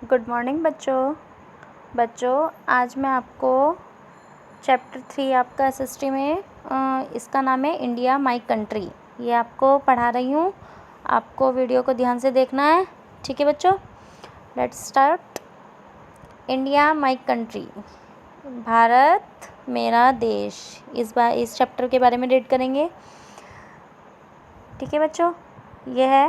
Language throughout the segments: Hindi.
गुड मॉर्निंग बच्चों आज मैं आपको चैप्टर 3 आपका एसएसटी में इसका नाम है इंडिया माई कंट्री, ये आपको पढ़ा रही हूँ। आपको वीडियो को ध्यान से देखना है, ठीक है बच्चों। Let's start. India my country, Bharat मेरा देश। इस चैप्टर के बारे में रीड करेंगे, ठीक है बच्चों। यह है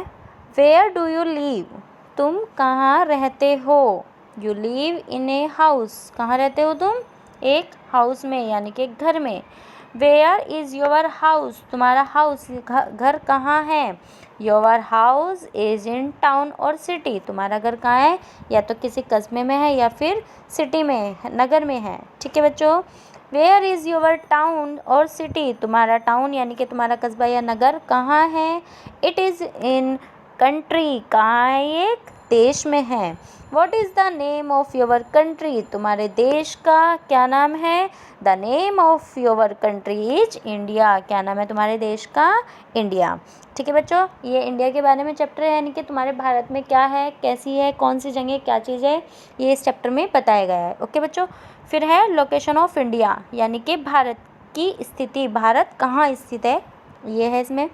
वेयर डू यू लिव, तुम कहाँ रहते हो। You live in a house, कहाँ रहते हो तुम, एक हाउस में यानी कि एक घर में। वेयर इज़ योर हाउस, तुम्हारा हाउस घर कहाँ है। Your house is in town और सिटी, तुम्हारा घर कहाँ है, या तो किसी कस्बे में है या फिर सिटी में, नगर में है, ठीक है बच्चों। वेयर इज़ योर टाउन और सिटी, तुम्हारा टाउन यानी कि तुम्हारा कस्बा या नगर कहाँ है। इट इज़ इन कंट्री, कहाँ है, एक देश में है। What is the name of your country, तुम्हारे देश का क्या नाम है। The name of your country is India, क्या नाम है तुम्हारे देश का, इंडिया, ठीक है बच्चों। ये इंडिया के बारे में चैप्टर है, यानी कि तुम्हारे भारत में क्या है, कैसी है, कौन सी जगह क्या चीज़ है, ये इस चैप्टर में बताया गया है, ओके बच्चों। फिर है लोकेशन ऑफ इंडिया, यानी कि भारत की स्थिति, भारत कहाँ स्थित है, ये है इसमें।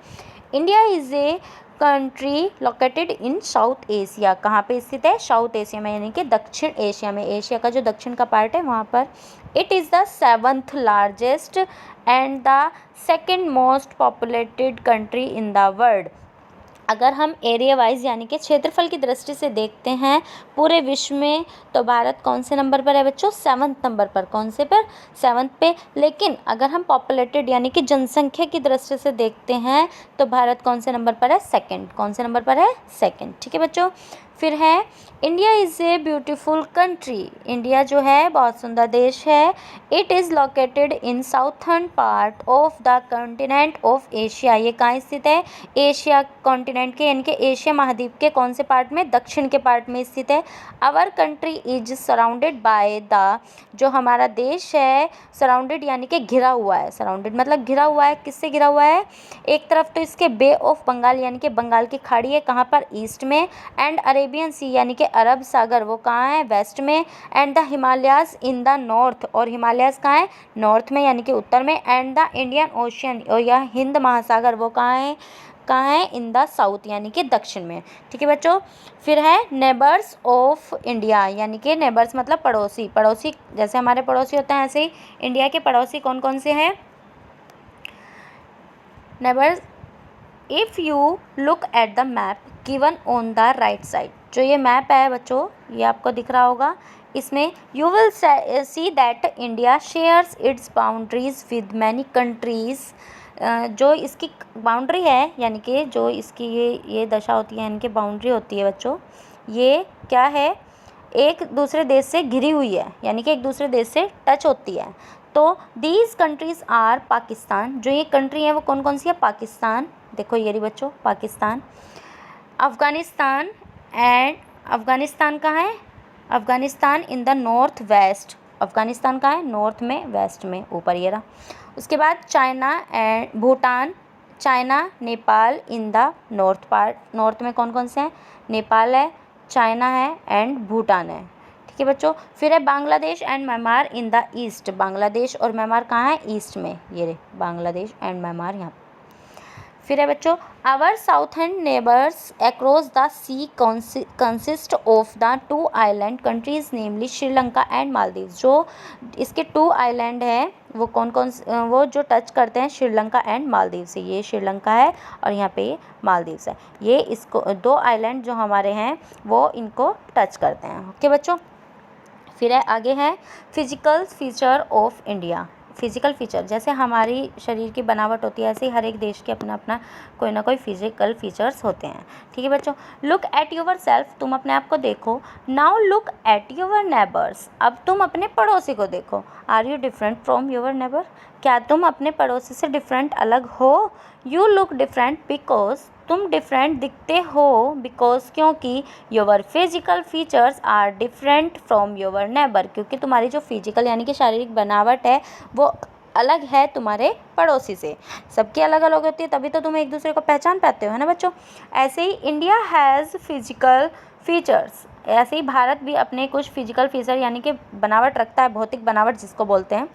India is a country located in south Asia, कहाँ पे स्थित है, साउथ एशिया में, यानी कि दक्षिण एशिया में, एशिया का जो दक्षिण का पार्ट है वहाँ पर। It is the 7th largest and the second most populated country in the world. अगर हम एरिया वाइज यानी कि क्षेत्रफल की दृष्टि से देखते हैं पूरे विश्व में, तो भारत कौन से नंबर पर है बच्चों, 7th नंबर पर। कौन से पर, 7th पे। लेकिन अगर हम पॉपुलेटेड यानी कि जनसंख्या की दृष्टि से देखते हैं तो भारत कौन से नंबर पर है, सेकंड। कौन से नंबर पर है, सेकंड, ठीक है बच्चों। फिर है India is a beautiful country, India जो है बहुत सुंदर देश है। It is located in southern part of the continent of Asia, ये कहाँ स्थित है, एशिया कॉन्टिनेंट के यानी कि एशिया महाद्वीप के कौन से पार्ट में, दक्षिण के पार्ट में स्थित है। Our country is surrounded by the, जो हमारा देश है, सराउंडेड यानी कि घिरा हुआ है, सराउंडेड मतलब घिरा हुआ है, किससे घिरा हुआ है, एक तरफ तो इसके बे ऑफ बंगाल यानी कि बंगाल की खाड़ी है, कहाँ पर, ईस्ट में। एंड अरेबियन सी यानी कि अरब सागर, वो कहाँ है, वेस्ट में। And the Himalayas in the north, और हिमालयाज कहाँ है, नॉर्थ में यानी कि उत्तर में। एंड द इंडियन ओशियन, और यह हिंद महासागर, वो कहाँ है, इन द साउथ यानी कि दक्षिण में, ठीक है बच्चों। फिर है नेबर्स ऑफ इंडिया, यानी कि नेबर्स मतलब पड़ोसी, पड़ोसी जैसे हमारे पड़ोसी होते हैं ऐसे ही इंडिया के पड़ोसी कौन कौन से हैं, neighbours. If you look at the map given on the right side, जो ये मैप है बच्चों, ये आपको दिख रहा होगा, इसमें you will see that India shares it's boundaries with many countries. जो इसकी बाउंड्री है यानी कि जो इसकी ये दशा होती है, इनकी बाउंड्री होती है बच्चों, ये क्या है, एक दूसरे देश से घिरी हुई है, यानी कि एक दूसरे देश से टच होती है। तो दीज कंट्रीज़ आर पाकिस्तान, जो ये कंट्री है वो कौन कौन सी है, पाकिस्तान, देखो ये रही बच्चों पाकिस्तान, अफ़गानिस्तान, एंड अफ़गानिस्तान कहाँ है, Afghanistan in the north west, Afghanistan कहाँ है, नॉर्थ में, वेस्ट में, ऊपर ये रहा। उसके बाद China and Bhutan, China, Nepal in the north part, north में कौन कौन से हैं, नेपाल है, चाइना है एंड भूटान है, ठीक है बच्चों। फिर है Bangladesh and Myanmar in the east, Bangladesh और म्यांमार कहाँ है, ईस्ट में, ये रहे बांग्लादेश एंड म्यांमार यहाँ। फिर है बच्चों our southern neighbours across the sea consist of the 2 island countries namely Sri Lanka and Maldives, जो इसके 2 आइलैंड हैं वो कौन कौन, वो जो टच करते हैं श्रीलंका एंड मालदीव से, ये श्रीलंका है और यहाँ पे ये मालदीव्स है, ये इसको 2 आइलैंड जो हमारे हैं वो इनको टच करते हैं, ओके बच्चों। फिर है आगे है physical feature of India, physical feature, जैसे हमारी शरीर की बनावट होती है ऐसे ही हर एक देश के अपना अपना कोई ना कोई फिजिकल फीचर्स होते हैं, ठीक है बच्चों। लुक एट योर सेल्फ, तुम अपने आप को देखो। Now look at your neighbours, अब तुम अपने पड़ोसी को देखो। Are you different from your neighbour, क्या तुम अपने पड़ोसी से डिफरेंट अलग हो। यू लुक डिफरेंट बिकॉज, तुम डिफरेंट दिखते हो, बिकॉज क्योंकि your physical features are different from your neighbour, क्योंकि तुम्हारी जो फिजिकल यानी कि शारीरिक बनावट है वो अलग है तुम्हारे पड़ोसी से, सबकी अलग अलग होती है, तभी तो तुम एक दूसरे को पहचान पाते हो, है ना बच्चों। ऐसे ही इंडिया हैज़ फिजिकल फीचर्स ऐसे ही भारत भी अपने कुछ फिजिकल फीचर यानी कि बनावट रखता है, भौतिक बनावट जिसको बोलते हैं।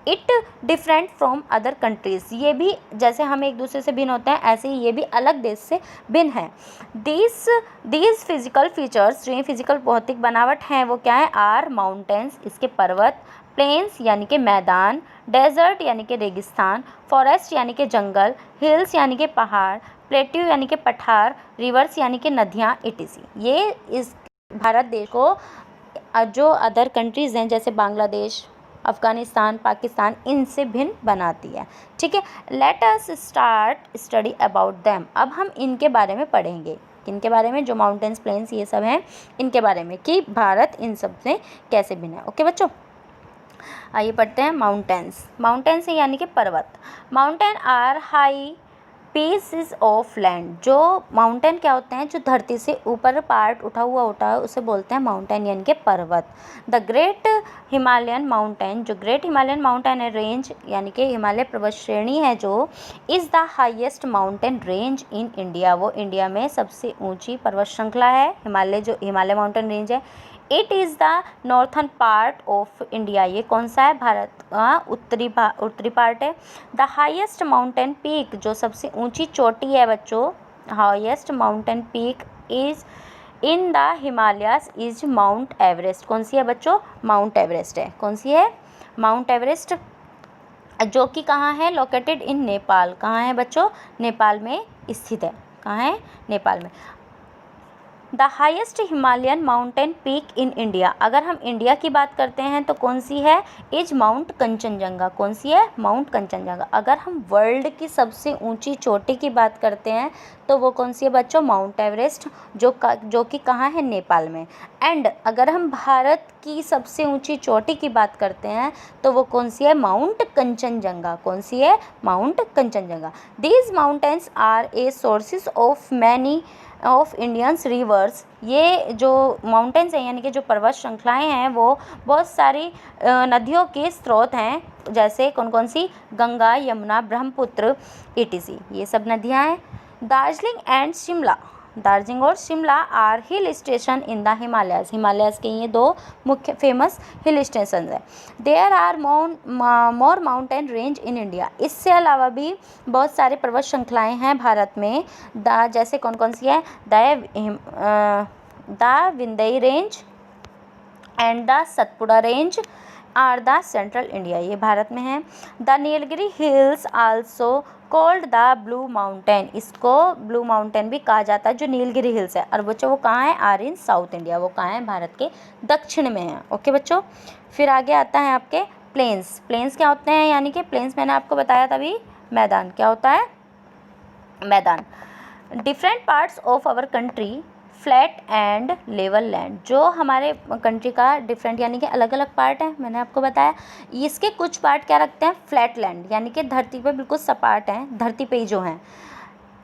It different from other countries, ये भी जैसे हम एक दूसरे से भिन्न होते हैं ऐसे ही ये भी अलग देश से भिन्न है। दीज फिजिकल फीचर्स, जो ये फिजिकल भौतिक बनावट हैं वो क्या है, आर माउंटेन्स, इसके पर्वत, प्लेन्स यानी कि मैदान, डेजर्ट यानी कि रेगिस्तान, फॉरेस्ट यानी कि जंगल, हिल्स यानी कि पहाड़, प्लेट्यू यानी कि पठार, रिवर्स यानी कि नदियाँ, इटीसी। ये इस भारत देश को जो अदर कंट्रीज़ हैं जैसे बांग्लादेश, अफ़गानिस्तान, पाकिस्तान, इनसे भिन्न बनाती है। ठीक है, let us start study about them. अब हम इनके बारे में पढ़ेंगे, किनके बारे में, जो माउंटेन्स, प्लेन्स ये सब हैं इनके बारे में, कि भारत इन सब से कैसे भिन्न है। ओके बच्चों, आइए पढ़ते हैं माउंटेन्स। माउंटेन्स यानी कि पर्वत। Mountain are high pieces of land. जो माउंटेन क्या होते हैं, जो धरती से ऊपर पार्ट उठा हुआ होता है उसे बोलते हैं माउंटेन यानी कि पर्वत। द ग्रेट हिमालयन माउंटेन, जो ग्रेट हिमालयन माउंटेन है, रेंज यानी कि हिमालय पर्वत श्रेणी है जो, is the highest mountain range in India, वो इंडिया में सबसे ऊंची पर्वत श्रृंखला है हिमालय, जो हिमालय माउंटेन रेंज है। It is the northern part of India, ये कौन सा है, भारत का उत्तरी पार्ट है। द हाईएस्ट माउंटेन पीक, जो सबसे ऊंची चोटी है बच्चों, highest mountain peak is in the Himalayas is mount Everest. कौन सी है बच्चों, माउंट एवरेस्ट है। कौन सी है, माउंट एवरेस्ट, जो कि कहाँ है, लोकेटेड इन नेपाल। कहाँ है बच्चों, नेपाल में स्थित है। कहाँ है, नेपाल में। The highest Himalayan mountain peak in India, अगर हम इंडिया की बात करते हैं तो कौन सी है, इज माउंट कंचनजंगा। कौन सी है, माउंट कंचनजंगा। अगर हम वर्ल्ड की सबसे ऊंची चोटी की बात करते हैं तो वो कौन सी है बच्चों, माउंट एवरेस्ट, जो कि कहाँ है, नेपाल में। एंड अगर हम भारत की सबसे ऊंची चोटी की बात करते हैं तो वो कौन सी है, माउंट कंचनजंगा। कौन सी है, mount Kanchenjunga. These mountains are a sources of many of Indians rivers, ये जो माउंटेन्स हैं यानी कि जो पर्वत श्रृंखलाएँ हैं वो बहुत सारी नदियों के स्रोत हैं, जैसे कौन कौन सी, गंगा, यमुना, ब्रह्मपुत्र, ईटीसी, ये सब नदियाँ हैं। दार्जिलिंग एंड शिमला, दार्जिलिंग और Shimla are hill station in the Himalayas, Himalayas के ये दो मुख्य फेमस हिल स्टेशन हैं। There are more mountain range in India, इससे अलावा भी बहुत सारे पर्वत श्रृंखलाएँ हैं भारत में, जैसे कौन कौन सी है, the Vindhya range and the Satpura range are the central India, ये भारत में है। द Nilgiri hills also called the blue mountain, इसको ब्लू माउंटेन भी कहा जाता है, जो नीलगिरी हिल्स है। और बच्चों वो कहाँ है, आर इन साउथ इंडिया, वो कहाँ है, भारत के दक्षिण में है। ओके बच्चों, फिर आगे आता है आपके प्लेन्स। प्लेन्स क्या होते हैं, यानी कि प्लेन्स मैंने आपको बताया तभी, मैदान। क्या होता है, मैदान। Different parts of our country flat and level land, जो हमारे कंट्री का डिफरेंट यानी कि अलग अलग पार्ट है, मैंने आपको बताया। इसके कुछ पार्ट क्या रखते हैं, फ्लैट लैंड यानी कि धरती पे बिल्कुल सपाट हैं, धरती पे ही जो हैं।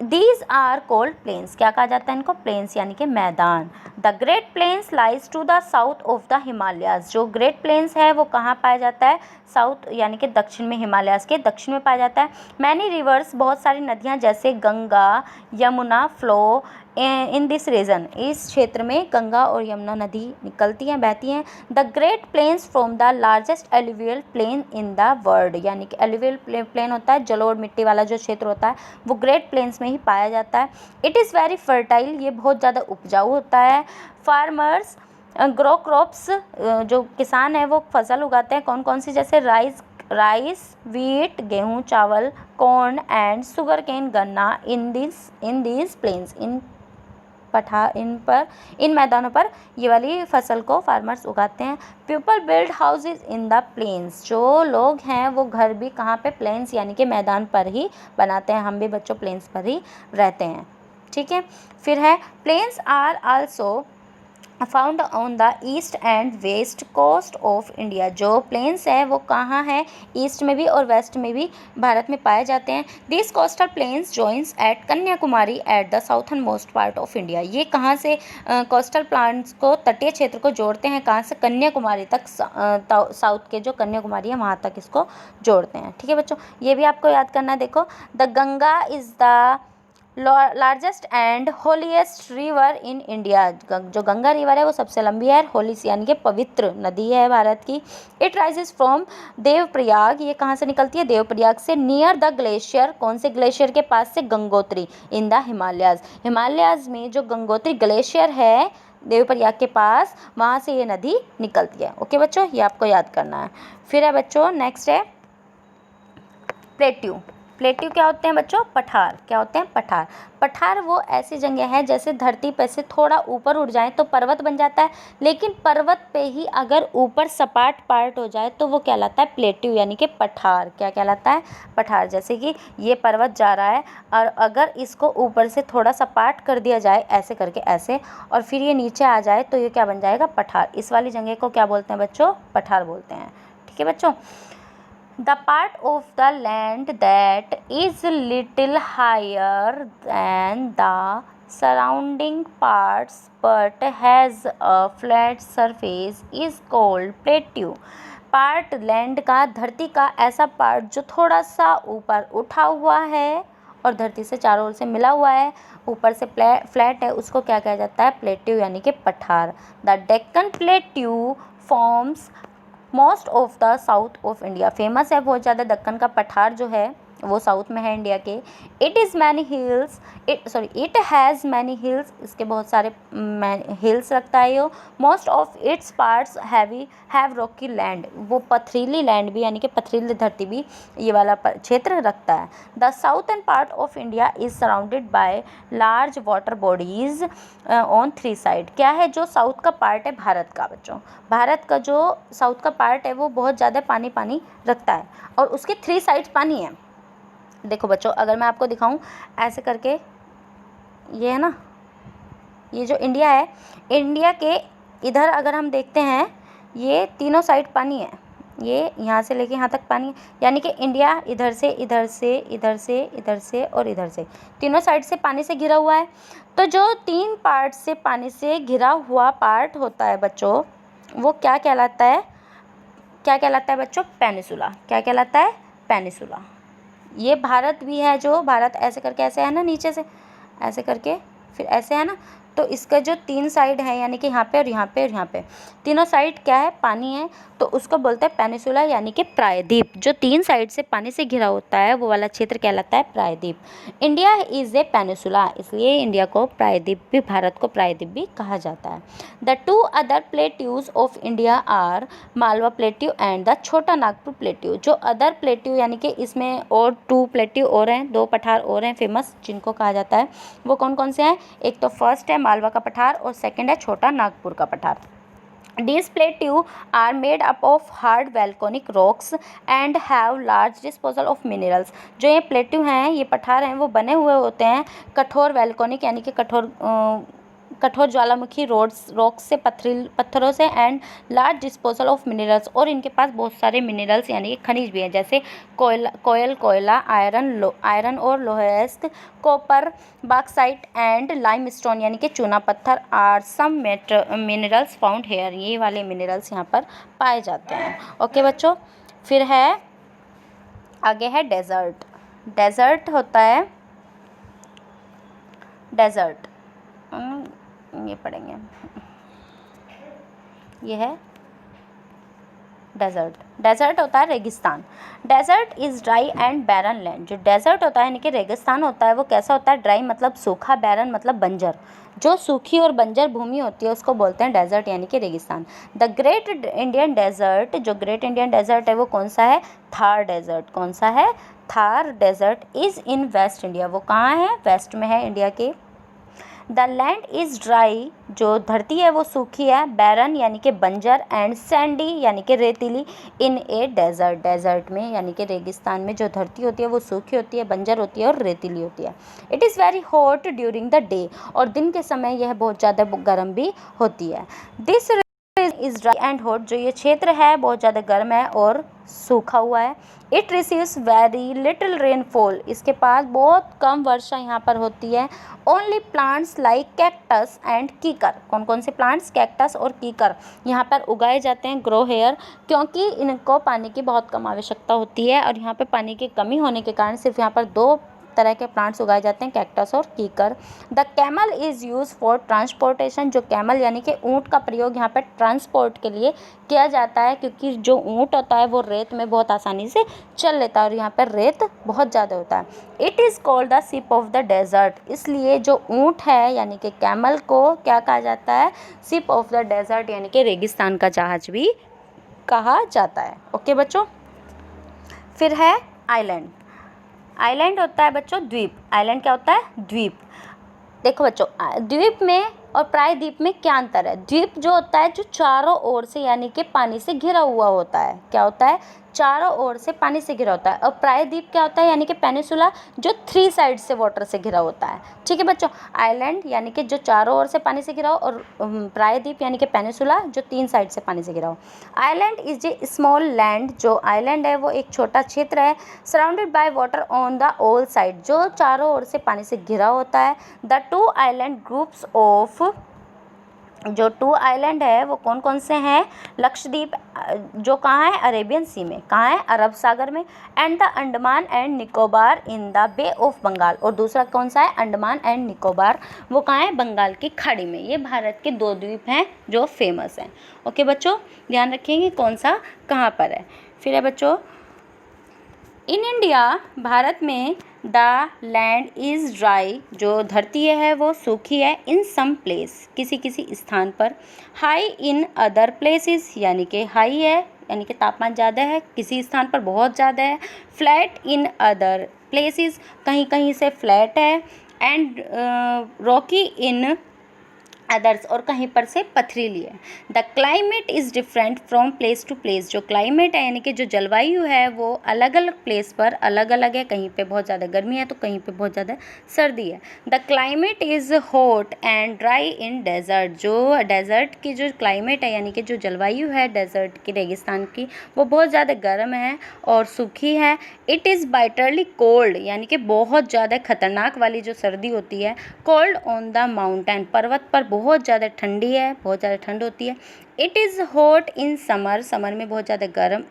दीज आर कोल्ड प्लेन्स, क्या कहा जाता है इनको, प्लेन्स यानी कि मैदान। The great plains lies to the south of the Himalayas, जो ग्रेट प्लेन्स है वो कहाँ पाया जाता है, साउथ यानी कि दक्षिण में, हिमालयाज के दक्षिण में पाया जाता है। मैनी रिवर्स, बहुत सारी नदियाँ जैसे Ganga, Yamuna flow in this region, इस क्षेत्र में गंगा और यमुना नदी निकलती हैं, बहती हैं। The great plains from the largest alluvial plain in the world, यानी कि एलुवियल प्लेन होता है, जलोढ़ मिट्टी वाला जो क्षेत्र होता है वो ग्रेट प्लेन्स में ही पाया जाता है। इट इज़ वेरी फर्टाइल, ये बहुत ज़्यादा उपजाऊ होता है। फार्मर्स ग्रो क्रॉप्स, जो किसान है वो फसल उगाते हैं, कौन कौन सी, जैसे राइस, वीट, गेहूँ, चावल, कॉर्न एंड शुगर केन, गन्ना, इन दीज प्लेन्स, इन मैदानों पर ये वाली फसल को फार्मर्स उगाते हैं। People build houses in the plains, जो लोग हैं वो घर भी कहाँ पे, प्लेन्स यानी कि मैदान पर ही बनाते हैं। हम भी बच्चों प्लेन्स पर ही रहते हैं। ठीक है, फिर है plains are also found on the east and west coast of India, जो प्लेन्स है वो कहाँ है, ईस्ट में भी और वेस्ट में भी भारत में पाए जाते हैं। This coastal plains joins at Kanyakumari at the southern most part of India, ये कहाँ से कोस्टल प्लांट्स को, तटीय क्षेत्र को जोड़ते हैं, कहाँ से, कन्याकुमारी तक, साउथ के जो कन्याकुमारी है वहाँ तक इसको जोड़ते हैं। ठीक है बच्चों, ये भी आपको याद करना है। देखो, the Ganga is the largest and holiest river in India, जो गंगा रिवर है वो सबसे लंबी है, होली यानी कि पवित्र नदी है भारत की। इट राइजेस फ्रॉम देवप्रयाग, ये कहाँ से निकलती है, देवप्रयाग से। नियर द ग्लेशियर, कौन से ग्लेशियर के पास से, गंगोत्री। इन द हिमालयाज, हिमालयाज में जो गंगोत्री ग्लेशियर है देवप्रयाग के पास, वहाँ से ये नदी निकलती है। ओके बच्चों, ये आपको याद करना है। फिर है बच्चों नेक्स्ट है प्लेट्यू। प्लेट्यू क्या होते हैं बच्चों, पठार। क्या होते हैं, पठार। पठार वो ऐसी जगह है जैसे धरती पे से थोड़ा ऊपर उठ जाए तो पर्वत बन जाता है, लेकिन पर्वत पे ही अगर ऊपर सपाट पार्ट हो जाए तो वो कहलाता है प्लेट्यू यानी कि पठार। क्या कहलाता है, पठार। जैसे कि ये पर्वत जा रहा है और अगर इसको ऊपर से थोड़ा सपाट कर दिया जाए ऐसे करके, ऐसे, और फिर ये नीचे आ जाए तो ये क्या बन जाएगा, पठार। इस वाली जगह को क्या बोलते हैं बच्चों, पठार बोलते हैं। ठीक है बच्चों। The part of the land that is little higher than the surrounding parts but has a flat surface is called plateau. Part land का, धरती का ऐसा पार्ट जो थोड़ा सा ऊपर उठा हुआ है और धरती से चारों ओर से मिला हुआ है, ऊपर से फ्लैट है, उसको क्या कहा जाता है, प्लेट्यू यानी कि पठार। The Deccan plateau forms most of the south of India, famous है बहुत ज़्यादा। दक्कन का पठार जो है वो साउथ में है इंडिया के। इट हैज़ मैनी हिल्स, इसके बहुत सारे हिल्स रखता है ये। Most of its parts have Rocky land, वो पथरीली लैंड भी यानी कि पथरीली धरती भी ये वाला क्षेत्र रखता है। The southern part of India is surrounded by large water bodies on 3 side. क्या है जो साउथ का पार्ट है भारत का बच्चों, भारत का जो साउथ का पार्ट है वो बहुत ज़्यादा पानी पानी रखता है और उसके 3 साइड्स पानी है। देखो बच्चों, अगर मैं आपको दिखाऊं ऐसे करके, ये है ना, ये जो इंडिया है, इंडिया के इधर अगर हम देखते हैं ये तीनों साइड पानी है, ये यहाँ से लेके यहाँ तक पानी है, यानी कि इंडिया इधर से इधर से इधर से इधर से और इधर से तीनों साइड से पानी से घिरा हुआ है। तो जो 3 पार्ट से पानी से घिरा हुआ पार्ट होता है बच्चों, वो क्या कहलाता है, क्या कहलाता है बच्चों, पेनिसुला। क्या कहलाता है, पेनिसुला। ये भारत भी है, जो भारत ऐसे करके ऐसे है ना, नीचे से ऐसे करके फिर ऐसे है ना, तो इसका जो 3 साइड है यानी कि यहाँ पे और यहाँ पे और यहाँ पे तीनों साइड क्या है, पानी है, तो उसको बोलते हैं पेनिसुला यानी कि प्रायद्वीप। जो 3 साइड से पानी से घिरा होता है वो वाला क्षेत्र कहलाता है प्रायद्वीप। इंडिया इज़ ए पेनिसुला, इसलिए इंडिया को प्रायद्वीप भी, भारत को प्रायद्वीप भी कहा जाता है। The 2 other plateaus of India are Malwa plateau and the Chota Nagpur plateau. जो अदर प्लेट्यू यानी कि इसमें और 2 प्लेट्यू और हैं, 2 पठार और हैं फेमस, जिनको कहा जाता है, वो कौन कौन से हैं, एक तो फर्स्ट है मालवा का पठार और सेकंड है छोटा नागपुर का पठार। These plateaux are made up of hard volcanic rocks and have large disposal of minerals. जो ये प्लेट्यू हैं, ये पठार हैं, वो बने हुए होते हैं कठोर वैल्कोनिक यानी कि कठोर ज्वालामुखी रॉक्स से, पत्थरों से, and large disposal of minerals, और इनके पास बहुत सारे मिनरल्स यानी कि खनिज भी हैं, जैसे कोयला, आयरन और लोहेस्क, कॉपर, बॉक्साइट एंड लाइमस्टोन यानी कि चूना पत्थर are some minerals found here. ये वाले मिनरल्स यहाँ पर पाए जाते हैं। ओके बच्चों, फिर है आगे है डेजर्ट। डेजर्ट होता है, डेजर्ट ये पढ़ेंगे, ये है डेजर्ट। डेजर्ट होता है रेगिस्तान। Desert is dry and barren land. जो डेजर्ट होता है यानी कि रेगिस्तान होता है वो कैसा होता है, ड्राई मतलब सूखा, बैरन मतलब बंजर। जो सूखी और बंजर भूमि होती है उसको बोलते हैं डेजर्ट यानी कि रेगिस्तान। द ग्रेट इंडियन डेजर्ट, जो ग्रेट इंडियन डेजर्ट है वो कौन सा है, थार डेजर्ट। कौन सा है, Thar desert is in west India. वो कहाँ है, वेस्ट में है इंडिया के। द लैंड इज़ ड्राई, जो धरती है वो सूखी है, बैरन यानी कि बंजर, एंड सैंडी यानी कि रेतीली, इन ए डेजर्ट। डेजर्ट में यानी कि रेगिस्तान में जो धरती होती है वो सूखी होती है, बंजर होती है और रेतीली होती है। It is very hot during the day, और दिन के समय यह बहुत ज़्यादा गर्म भी होती है। This is dry and hot, जो ये क्षेत्र है बहुत ज़्यादा गर्म है और सूखा हुआ है। It receives very little rainfall, इसके पास बहुत कम वर्षा यहाँ पर होती है। Only plants like cactus and कीकर, कौन कौन से प्लांट्स, कैक्टस और कीकर यहाँ पर उगाए जाते हैं, ग्रो हेयर, क्योंकि इनको पानी की बहुत कम आवश्यकता होती है और यहाँ पे पानी की कमी होने के कारण सिर्फ यहाँ पर 2 तरह के प्लांट्स उगाए जाते हैं, कैक्टस और कीकर। The camel is use for transportation, जो कैमल यानी कि ऊँट का प्रयोग यहाँ पर ट्रांसपोर्ट के लिए किया जाता है, क्योंकि जो ऊँट होता है वो रेत में बहुत आसानी से चल लेता है और यहाँ पर रेत बहुत ज़्यादा होता है। It is called the ship of the desert, इसलिए जो ऊँट है यानी कि कैमल को क्या कहा जाता है, शिप ऑफ द डेजर्ट यानी कि रेगिस्तान का जहाज भी कहा जाता है। ओके बच्चों, फिर है आइलैंड। आइलैंड होता है बच्चों द्वीप। आइलैंड क्या होता है, द्वीप। देखो बच्चों, द्वीप में और प्रायद्वीप में क्या अंतर है। द्वीप जो होता है जो चारों ओर से यानी कि पानी से घिरा हुआ होता है, क्या होता है, चारों ओर से पानी से घिरा होता है। और प्रायद्वीप क्या होता है, यानी कि पेनिसुला, जो 3 साइड से वाटर से घिरा होता है। ठीक है बच्चों, आइलैंड यानी कि जो चारों ओर से पानी से घिरा हो, और प्रायद्वीप यानी कि पेनिसुला जो 3 साइड से पानी से घिरा हो। Island is a small land, जो आइलैंड है वो एक छोटा क्षेत्र है, surrounded by water on the all side, जो चारों ओर से पानी से घिरा होता है। द 2 आइलैंड ग्रुप्स ऑफ, जो 2 आइलैंड है वो कौन कौन से हैं, लक्षद्वीप जो कहाँ है, अरेबियन सी में, कहाँ है, अरब सागर में, and the Andaman and Nicobar in the bay of Bengal, और दूसरा कौन सा है, अंडमान एंड निकोबार, वो कहाँ है, बंगाल की खाड़ी में। ये भारत के 2 द्वीप हैं जो फेमस हैं। ओके बच्चों, ध्यान रखेंगे कौन सा कहाँ पर है। फिर है बच्चों, इन इंडिया, भारत में, द लैंड इज़ ड्राई, जो धरती है वो सूखी है, इन सम प्लेस, किसी किसी स्थान पर, हाई इन अदर प्लेसेस, यानी कि हाई है यानी कि तापमान ज़्यादा है, किसी स्थान पर बहुत ज़्यादा है, फ्लैट इन अदर प्लेसेस, कहीं कहीं से फ्लैट है, एंड रॉकी इन अदर्स, और कहीं पर से पथरीली है। The climate is different from place to place, जो क्लाइमेट है यानी कि जो जलवायु है वो अलग अलग प्लेस पर अलग अलग है, कहीं पे बहुत ज़्यादा गर्मी है तो कहीं पे बहुत ज़्यादा सर्दी है। The climate is hot and dry in desert, जो डेजर्ट की जो क्लाइमेट है यानी कि जो जलवायु है डेजर्ट की, रेगिस्तान की, वो बहुत ज़्यादा गर्म है और सूखी है। इट इज़ बाइटरली कोल्ड, यानी कि बहुत ज़्यादा खतरनाक वाली जो सर्दी होती है, कोल्ड ऑन द माउंटेन, पर्वत पर बहुत ज़्यादा ठंडी है, बहुत ज़्यादा ठंड होती है। It is hot in summer, summer में बहुत ज़्यादा गर्म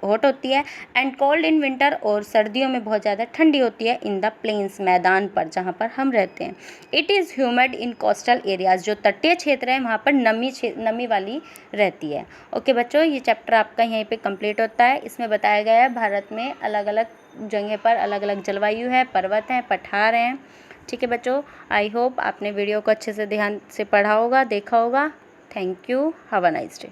हॉट होती है, एंड कोल्ड इन विंटर, और सर्दियों में बहुत ज़्यादा ठंडी होती है, इन द प्लेन्स, मैदान पर जहाँ पर हम रहते हैं। It is humid in coastal areas, जो तटीय क्षेत्र है वहाँ पर नमी वाली रहती है। ओके बच्चों, ये चैप्टर आपका यहीं पे कंप्लीट होता है। इसमें बताया गया है भारत में अलग अलग जगह पर अलग अलग जलवायु है, पर्वत हैं, पठार हैं। ठीक है बच्चों, आई होप आपने वीडियो को अच्छे से ध्यान से पढ़ा होगा, देखा होगा। Thank you, have a nice day.